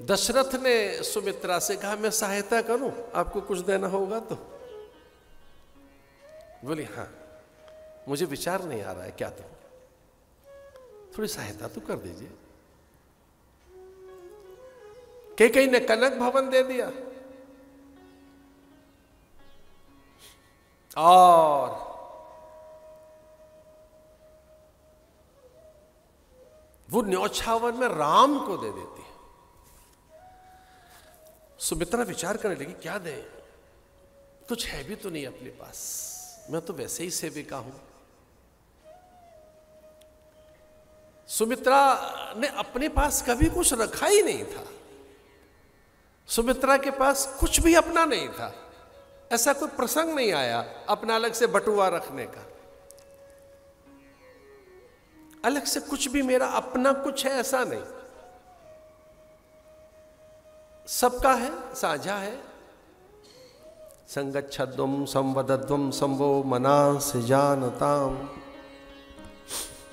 दशरथ ने सुमित्रा से कहा मैं सहायता करूं, आपको कुछ देना होगा तो। बोली हाँ, मुझे विचार नहीं आ रहा है क्या दूं, थोड़ी सहायता तो कर दीजिए। कैकेयी ने कनक भवन दे दिया और वो न्यौछावर में राम को दे देती है। सुमित्रा विचार करने लगी क्या दें, कुछ है भी तो नहीं अपने पास, मैं तो वैसे ही सेविका हूं। सुमित्रा ने अपने पास कभी कुछ रखा ही नहीं था, सुमित्रा के पास कुछ भी अपना नहीं था, ऐसा कोई प्रसंग नहीं आया अपना अलग से बटुआ रखने का, अलग से कुछ भी मेरा अपना कुछ है ऐसा नहीं, सबका है, साझा है। संगच्छद्वम संवदद्वम संवो मनास जानताम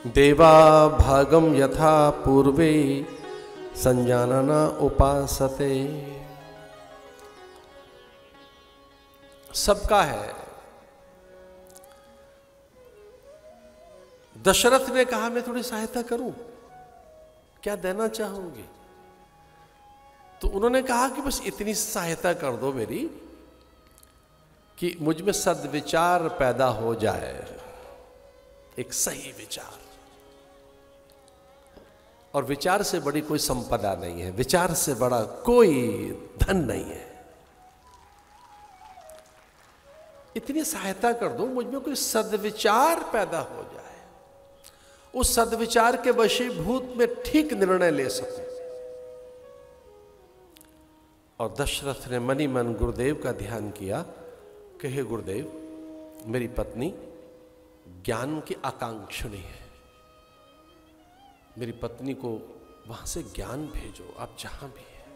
देवा भागम यथा पूर्वे संजानना उपासते। सबका है। दशरथ ने कहा मैं थोड़ी सहायता करूं, क्या देना चाहोगे? तो उन्होंने कहा कि बस इतनी सहायता कर दो मेरी कि मुझ में सद्विचार पैदा हो जाए, एक सही विचार। और विचार से बड़ी कोई संपदा नहीं है, विचार से बड़ा कोई धन नहीं है। इतनी सहायता कर दो मुझ में कोई सद्विचार पैदा हो जाए, उस सद्विचार के वशीभूत में ठीक निर्णय ले सकूं। और दशरथ ने मनी मन गुरुदेव का ध्यान किया कि हे गुरुदेव, मेरी पत्नी ज्ञान की आकांक्षिणी है, मेरी पत्नी को वहां से ज्ञान भेजो, आप जहां भी हैं।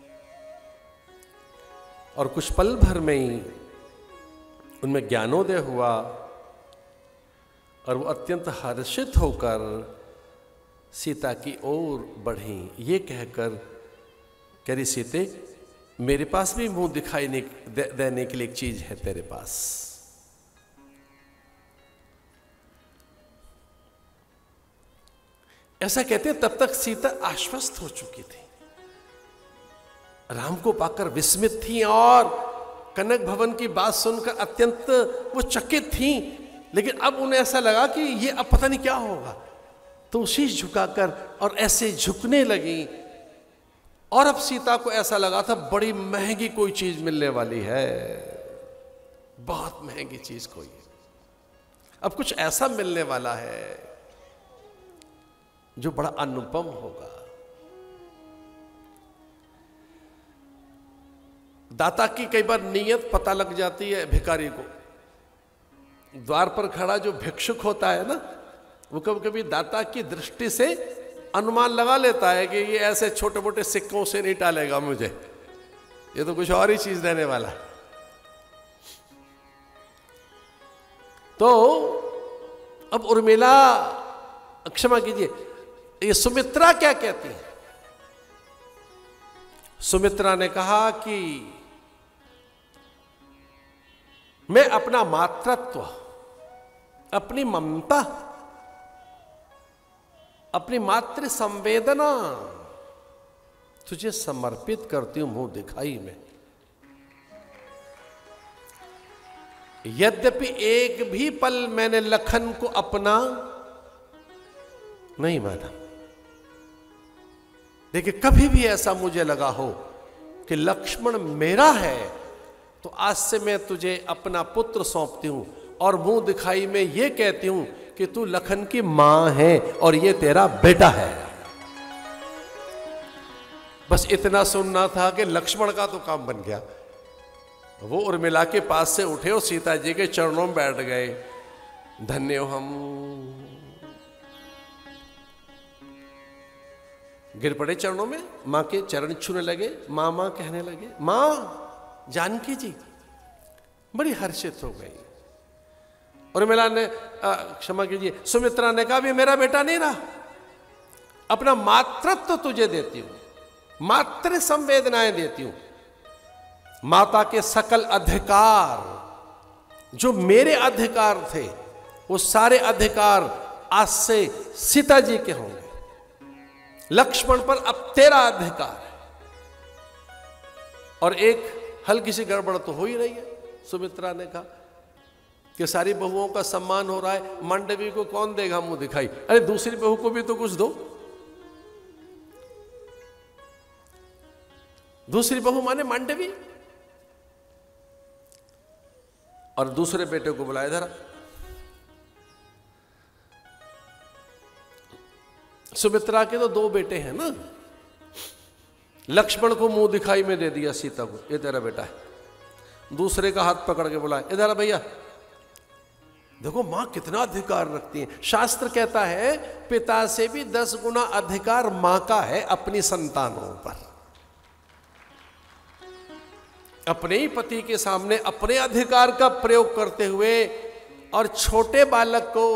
और कुछ पल भर में ही उनमें ज्ञानोदय हुआ और वो अत्यंत हर्षित होकर सीता की ओर बढ़ी, ये कहकर कह रही सीते मेरे पास भी मुंह दिखाई देने के लिए एक चीज है तेरे पास। ऐसा कहते हैं तब तक सीता आश्वस्त हो चुकी थी, राम को पाकर विस्मित थी और कनक भवन की बात सुनकर अत्यंत वो चकित थी। लेकिन अब उन्हें ऐसा लगा कि ये अब पता नहीं क्या होगा, तो शीश झुकाकर और ऐसे झुकने लगी। और अब सीता को ऐसा लगा था बड़ी महंगी कोई चीज मिलने वाली है, बहुत महंगी चीज कोई, अब कुछ ऐसा मिलने वाला है जो बड़ा अनुपम होगा। दाता की कई बार नीयत पता लग जाती है भिखारी को। द्वार पर खड़ा जो भिक्षुक होता है ना, वो कभी कभी दाता की दृष्टि से अनुमान लगा लेता है कि ये ऐसे छोटे मोटे सिक्कों से नहीं टालेगा मुझे, ये तो कुछ और ही चीज देने वाला। तो अब उर्मिला, क्षमा कीजिए, ये सुमित्रा क्या कहती है? सुमित्रा ने कहा कि मैं अपना मातृत्व, अपनी ममता, अपनी मातृ संवेदना तुझे समर्पित करती हूं मुंह दिखाई में। यद्यपि एक भी पल मैंने लखन को अपना नहीं माना, लेकिन कभी भी ऐसा मुझे लगा हो कि लक्ष्मण मेरा है तो आज से मैं तुझे अपना पुत्र सौंपती हूं और मुंह दिखाई में यह कहती हूं कि तू लखन की मां है और ये तेरा बेटा है। बस इतना सुनना था कि लक्ष्मण का तो काम बन गया। वो उर्मिला के पास से उठे और सीता जी के चरणों में बैठ गए। धन्य हो हम, गिर पड़े चरणों में, मां के चरण छूने लगे, मां मां कहने लगे। मां जानकी जी बड़ी हर्षित हो गई। उर्मिला ने, क्षमा कीजिए, सुमित्रा ने कहा भी मेरा बेटा नहीं रहा, अपना मातृत्व तुझे देती हूं। मात्र संवेदनाएं देती हूं। माता के सकल अधिकार जो मेरे अधिकार थे, वो सारे अधिकार आज से सीता जी के होंगे। लक्ष्मण पर अब तेरा अधिकार है। और एक हल्की सी गड़बड़ तो हो ही रही है। सुमित्रा ने कहा कि सारी बहुओं का सम्मान हो रहा है, मांडवी को कौन देगा मुंह दिखाई? अरे दूसरी बहू को भी तो कुछ दो। दूसरी बहू माने मांडवी। और दूसरे बेटे को बुलाया धरा। सुमित्रा के तो दो बेटे हैं ना। लक्ष्मण को मुंह दिखाई में दे दिया सीता को, ये तेरा बेटा है। दूसरे का हाथ पकड़ के बुलाया, इधर भैया। देखो मां कितना अधिकार रखती है। शास्त्र कहता है पिता से भी 10 गुना अधिकार मां का है अपनी संतानों पर। अपने ही पति के सामने अपने अधिकार का प्रयोग करते हुए और छोटे बालक को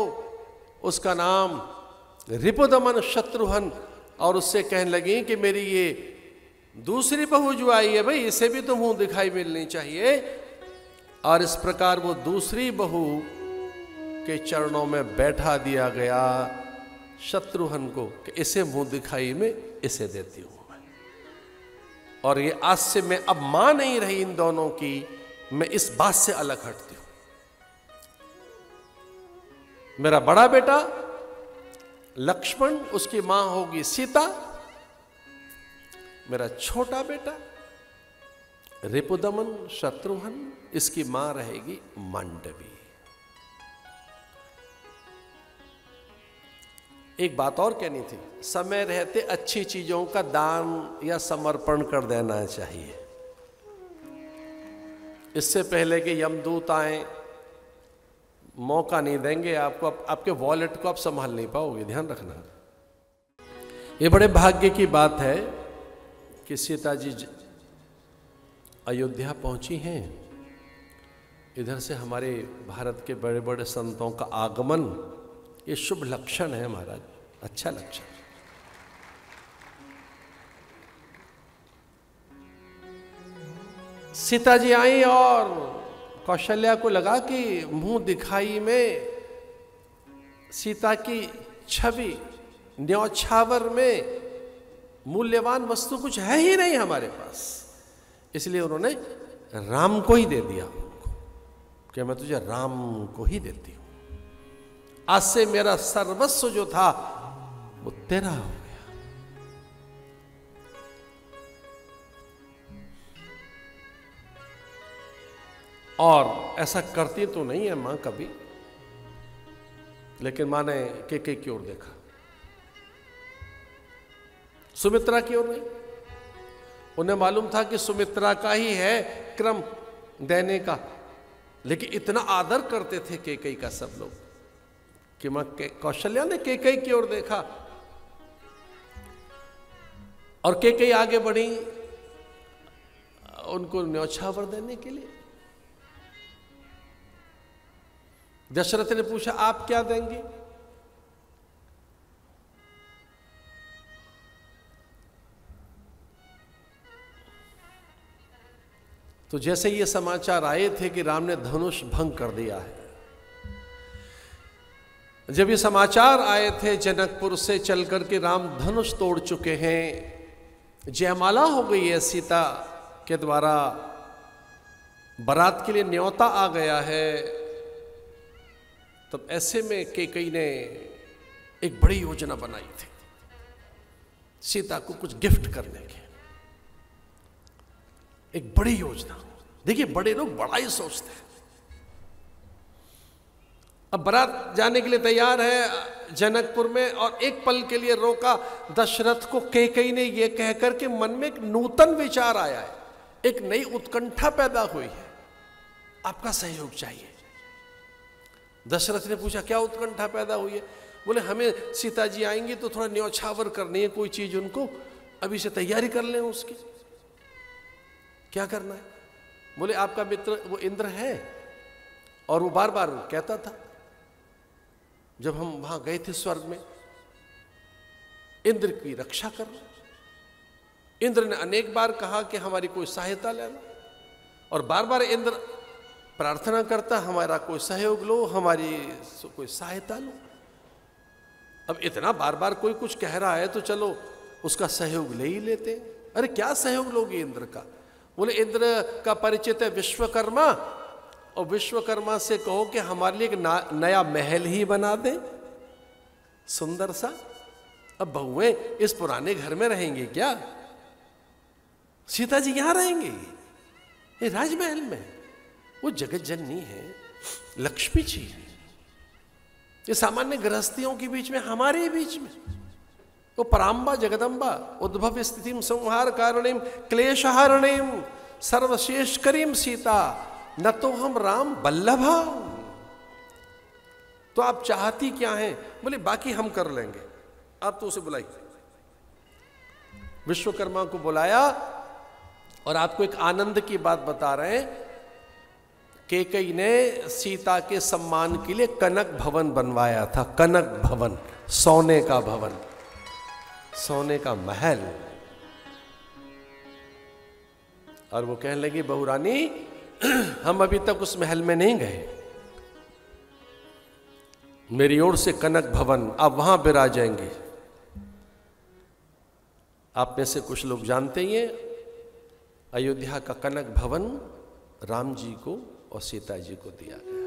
उसका नाम रिपुदमन शत्रुघ्न, और उससे कहने लगी कि मेरी ये दूसरी बहू जो आई है भाई, इसे भी तो मुंह दिखाई मिलनी चाहिए। और इस प्रकार वो दूसरी बहू के चरणों में बैठा दिया गया शत्रुघ्न को कि इसे मुंह दिखाई में इसे देती हूं। और ये आज से मैं अब मां नहीं रही इन दोनों की, मैं इस बात से अलग हटती हूं। मेरा बड़ा बेटा लक्ष्मण, उसकी मां होगी सीता। मेरा छोटा बेटा रिपुदमन शत्रुघ्न, इसकी मां रहेगी मांडवी। एक बात और कहनी थी, समय रहते अच्छी चीजों का दान या समर्पण कर देना चाहिए। इससे पहले कि यमदूत आए, मौका नहीं देंगे आपको। आपके वॉलेट को आप संभाल नहीं पाओगे, ध्यान रखना। ये बड़े भाग्य की बात है कि सीता जी अयोध्या पहुंची हैं। इधर से हमारे भारत के बड़े बड़े संतों का आगमन, ये शुभ लक्षण है महाराज, अच्छा लक्षण। सीता जी आई और कौशल्या को लगा कि मुंह दिखाई में सीता की छवि, न्यौछावर में मूल्यवान वस्तु कुछ है ही नहीं हमारे पास, इसलिए उन्होंने राम को ही दे दिया कि मैं तुझे राम को ही देती हूं। आज से मेरा सर्वस्व जो था वो तेरा हो गया। और ऐसा करती तो नहीं है मां कभी, लेकिन मां ने केकई की ओर देखा, सुमित्रा की ओर नहीं। उन्हें मालूम था कि सुमित्रा का ही है क्रम देने का, लेकिन इतना आदर करते थे केकई का सब लोग कि मां कौशल्या ने केकई की ओर देखा और केकई आगे बढ़ी उनको न्यौछावर देने के लिए। दशरथ ने पूछा आप क्या देंगे? तो जैसे ये समाचार आए थे कि राम ने धनुष भंग कर दिया है, जब ये समाचार आए थे जनकपुर से चल करके राम धनुष तोड़ चुके हैं, जयमाला हो गई है सीता के द्वारा, बारात के लिए न्योता आ गया है, तब ऐसे में केकई ने एक बड़ी योजना बनाई थी सीता को कुछ गिफ्ट करने की। एक बड़ी योजना। देखिए बड़े लोग बड़ा ही सोचते हैं। अब बारात जाने के लिए तैयार है जनकपुर में, और एक पल के लिए रोका दशरथ को केकई ने यह कहकर के मन में एक नूतन विचार आया है, एक नई उत्कंठा पैदा हुई है, आपका सहयोग चाहिए। दशरथ ने पूछा क्या उत्कंठा पैदा हुई है? बोले हमें सीता जी आएंगी तो थोड़ा न्यौछावर करनी है, कोई चीज उनको अभी से तैयारी कर लें उसकी। क्या करना है? बोले आपका मित्र वो इंद्र है, और वो बार बार कहता था जब हम वहां गए थे स्वर्ग में, इंद्र की रक्षा करना, इंद्र ने अनेक बार कहा कि हमारी कोई सहायता लेना, और बार बार इंद्र प्रार्थना करता हमारा कोई सहयोग लो, हमारी कोई सहायता लो। अब इतना बार बार कोई कुछ कह रहा है तो चलो उसका सहयोग ले ही लेते। अरे क्या सहयोग लोगे इंद्र का? बोले इंद्र का परिचित है विश्वकर्मा, और विश्वकर्मा से कहो कि हमारे लिए एक नया महल ही बना दे सुंदर सा। अब बहुएं इस पुराने घर में रहेंगे क्या? सीता जी यहां रहेंगे ये राजमहल में? वो जगत जननी है, लक्ष्मी जी है, ये सामान्य गृहस्थियों के बीच में, हमारे बीच में वो पराम्बा जगदम्बा उद्भव स्थितिम संहार कारणिम क्लेशहारणिम सर्वशेष करीम सीता न तो हम राम बल्लभा। तो आप चाहती क्या हैं? बोले बाकी हम कर लेंगे, आप तो उसे बुलाइए। विश्वकर्मा को बुलाया, और आपको एक आनंद की बात बता रहे हैं, कैकेयी ने सीता के सम्मान के लिए कनक भवन बनवाया था। कनक भवन, सोने का भवन, सोने का महल। और वो कहने लगी बहू रानी हम अभी तक उस महल में नहीं गए, मेरी ओर से कनक भवन, आप वहां विराजेंगे। आप में से कुछ लोग जानते ही हैं, अयोध्या का कनक भवन राम जी को और सीता जी को दिया गया।